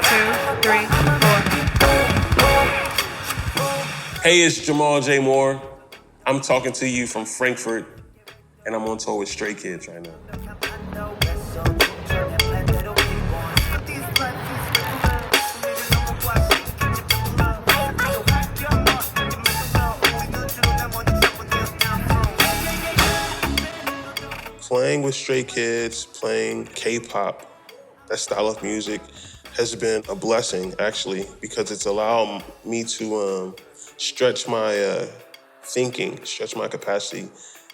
3, 4. Hey, it's Jamal Moore. I'm talking to you from Frankfurt, and I'm on tour with Stray Kids right now. Playing with Stray Kids, playing K-pop, that style of music has been a blessing, actually, because it's allowed me to stretch my thinking, stretch my capacity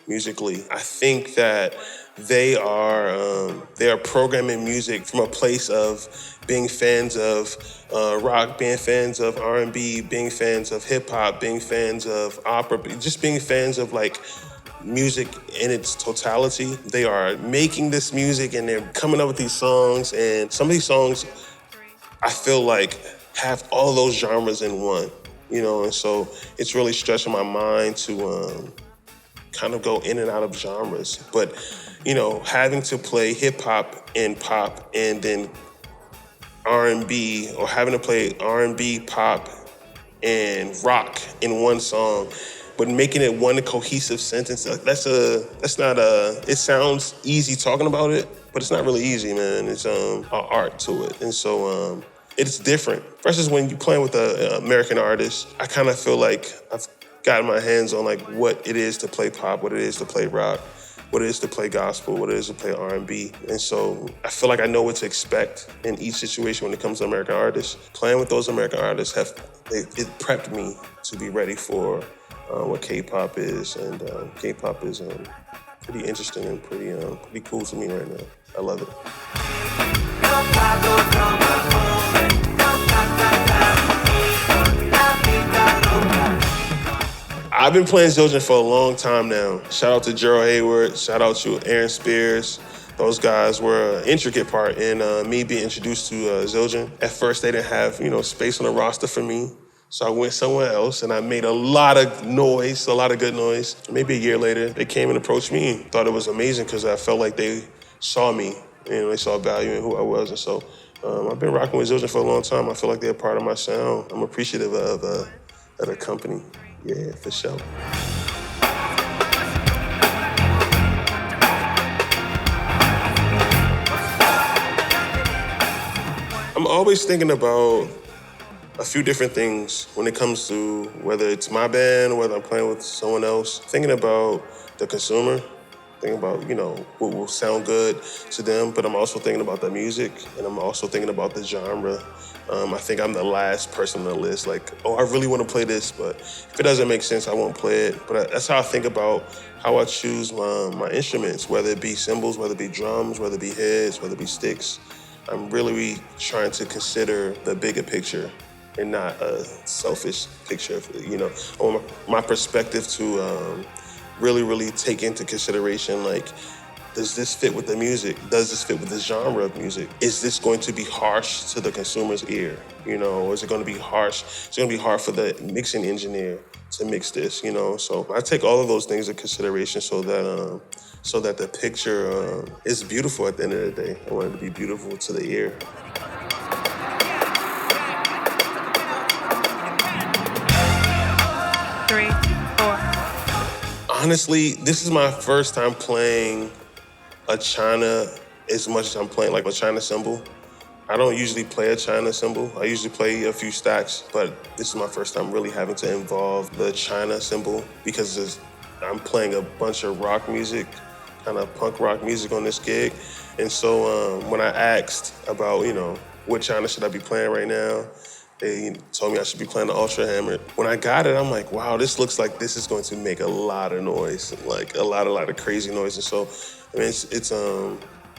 musically. I think that they are programming music from a place of being fans of rock, being fans of R&B, being fans of hip hop, being fans of opera, just being fans of like music in its totality. They are making this music and they're coming up with these songs, and some of these songs I feel like have all those genres in one, you know, and so it's really stretching my mind to kind of go in and out of genres. But, you know, having to play hip hop and pop and then R&B, or having to play R&B, pop, and rock in one song, but making it one cohesive sentence, it sounds easy talking about it, but it's not really easy, man. It's an art to it. And so it's different. Versus when you're playing with an American artist, I kind of feel like I've gotten my hands on like what it is to play pop, what it is to play rock, what it is to play gospel, what it is to play R&B. And so I feel like I know what to expect in each situation when it comes to American artists. Playing with those American artists, it prepped me to be ready for what K-pop is, and K-pop is pretty interesting and pretty cool to me right now. I love it. I've been playing Zildjian for a long time now. Shout out to Gerald Hayward, shout out to Aaron Spears. Those guys were an intricate part in me being introduced to Zildjian. At first, they didn't have space on the roster for me. So I went somewhere else and I made a lot of noise, a lot of good noise. Maybe a year later, they came and approached me and thought it was amazing because I felt like they saw me, they saw value in who I was. And so I've been rocking with Zildjian for a long time. I feel like they're a part of my sound. I'm appreciative of the company. Yeah, for sure. I'm always thinking about a few different things when it comes to whether it's my band or whether I'm playing with someone else. Thinking about the consumer, thinking about, what will sound good to them, but I'm also thinking about the music, and I'm also thinking about the genre. I think I'm the last person on the list, like, I really want to play this, but if it doesn't make sense, I won't play it. But that's how I think about how I choose my instruments, whether it be cymbals, whether it be drums, whether it be heads, whether it be sticks. I'm really trying to consider the bigger picture and not a selfish picture. I want my perspective to really take into consideration, like, does this fit with the music? Does this fit with the genre of music? Is this going to be harsh to the consumer's ear? Or is it going to be harsh? It's going to be hard for the mixing engineer to mix this, So I take all of those things into consideration so that the picture is beautiful at the end of the day. I want it to be beautiful to the ear. Three, four. Honestly, this is my first time playing a China as much as I'm playing like a China cymbal. I don't usually play a China cymbal. I usually play a few stacks, but this is my first time really having to involve the China cymbal because I'm playing a bunch of rock music, kind of punk rock music on this gig. And so when I asked about, what China should I be playing right now, they told me I should be playing the Ultra Hammer. When I got it, I'm like, wow, this looks like this is going to make a lot of noise, like a lot of crazy noise. And so,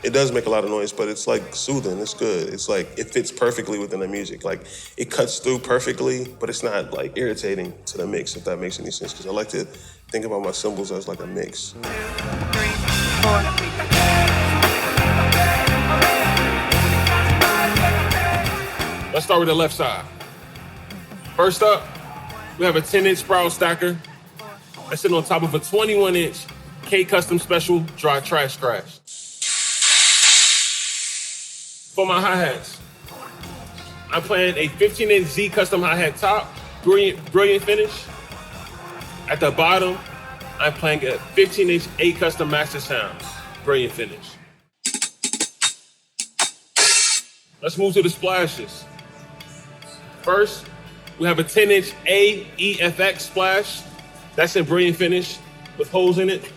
it does make a lot of noise, but it's like soothing, it's good. It's like, it fits perfectly within the music. Like, it cuts through perfectly, but it's not like irritating to the mix, if that makes any sense. Because I like to think about my cymbals as like a mix. 2, 3, 4. Let's start with the left side. First up, we have a 10-inch Sproul stacker that's sitting on top of a 21-inch K Custom Special Dry Trash Crash. For my hi-hats, I'm playing a 15-inch Z custom hi-hat top, brilliant finish. At the bottom, I'm playing a 15-inch A custom master sound, brilliant finish. Let's move to the splashes. First, we have a 10-inch AEFX splash. That's in brilliant finish with holes in it.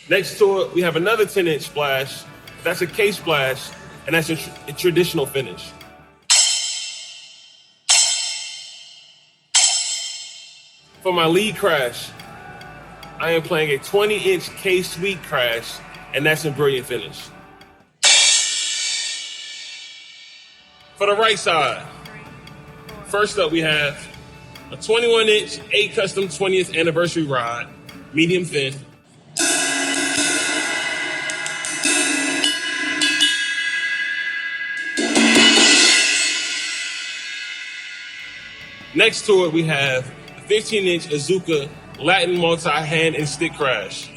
Next to it, we have another 10-inch splash. That's a K splash, and that's a traditional finish. For my lead crash, I am playing a 20-inch K Sweet crash, and that's in brilliant finish. For the right side, first up we have a 21-inch A Custom 20th anniversary rod, medium thin. Next to it, we have a 15-inch Azuka Latin multi-hand and stick crash.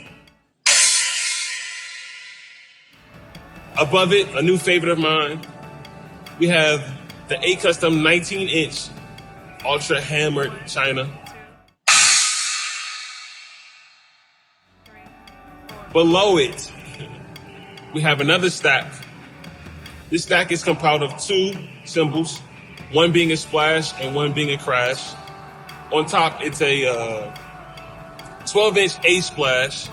Above it, a new favorite of mine, we have the A Custom 19-inch Ultra Hammered China. Below it, we have another stack. This stack is compiled of two cymbals, one being a splash and one being a crash. On top, it's a 12-inch A splash.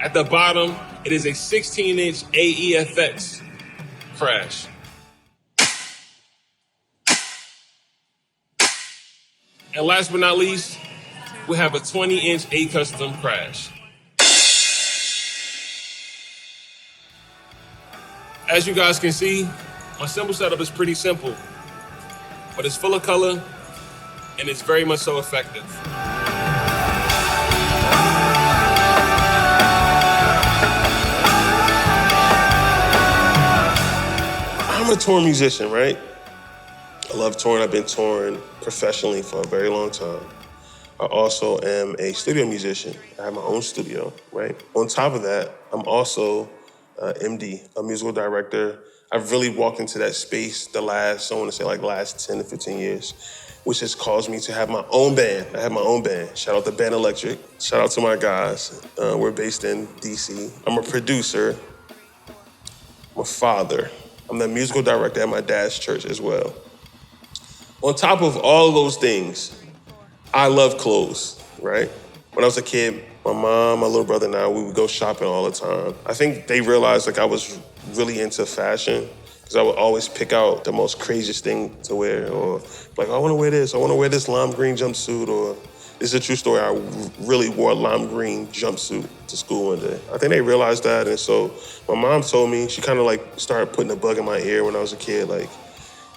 At the bottom, it is a 16-inch AEFX crash. And last but not least, we have a 20-inch A Custom crash. As you guys can see, my cymbal setup is pretty simple, but it's full of color and it's very much so effective. I'm a touring musician, right? I love touring. I've been touring professionally for a very long time. I also am a studio musician. I have my own studio, right? On top of that, I'm also MD, a musical director. I've really walked into that space the last 10 to 15 years, which has caused me to have my own band. I have my own band. Shout out to Band Electric. Shout out to my guys. We're based in DC. I'm a producer. I'm a father. I'm the musical director at my dad's church as well. On top of all of those things, I love clothes, right? When I was a kid, my mom, my little brother and I, we would go shopping all the time. I think they realized I was really into fashion because I would always pick out the most craziest thing to wear, or I want to wear this. I want to wear this lime green jumpsuit, or this is a true story. I really wore a lime green jumpsuit to school one day. I think they realized that, and so my mom told me, she kind of started putting a bug in my ear when I was a kid,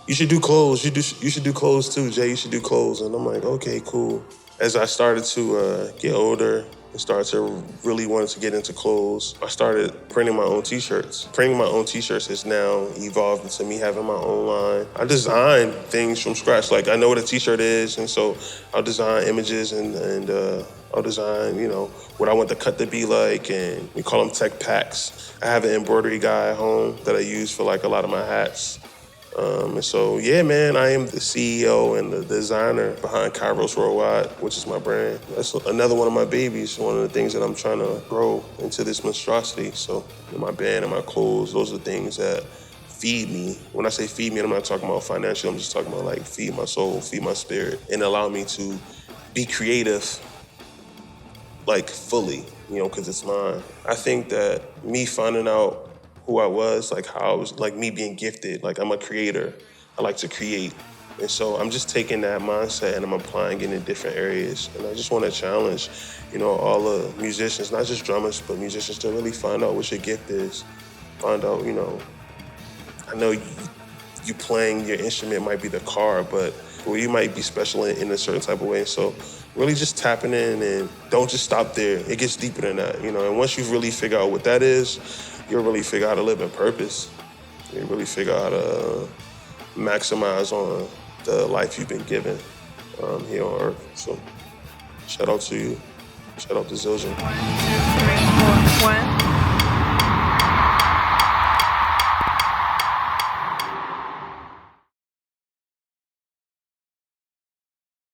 you should do clothes. You should do clothes too, Jay. You should do clothes. And I'm like, okay, cool. As I started to get older and started to really want to get into clothes, I started printing my own t-shirts. Printing my own t-shirts has now evolved into me having my own line. I design things from scratch. I know what a t-shirt is, and so I'll design images and I'll design, what I want the cut to be like, and we call them tech packs. I have an embroidery guy at home that I use for a lot of my hats. And so, yeah, man, I am the CEO and the designer behind Kairos Worldwide, which is my brand. That's another one of my babies, one of the things that I'm trying to grow into this monstrosity. So my band and my clothes, those are things that feed me. When I say feed me, I'm not talking about financial. I'm just talking about feed my soul, feed my spirit, and allow me to be creative, fully, because it's mine. I think that me finding out who I was, how I was, me being gifted, I'm a creator. I like to create. And so I'm just taking that mindset and I'm applying it in different areas. And I just want to challenge, all the musicians, not just drummers, but musicians, to really find out what your gift is. Find out, I know you playing your instrument might be the car, but you might be special in a certain type of way. So really just tapping in, and don't just stop there. It gets deeper than that, and once you really figure out what that is, you'll really figure out how to live in purpose. You really figure out how to maximize on the life you've been given here on Earth. So shout out to you. Shout out to Zildjian. 1, 2, 3, 4, 1.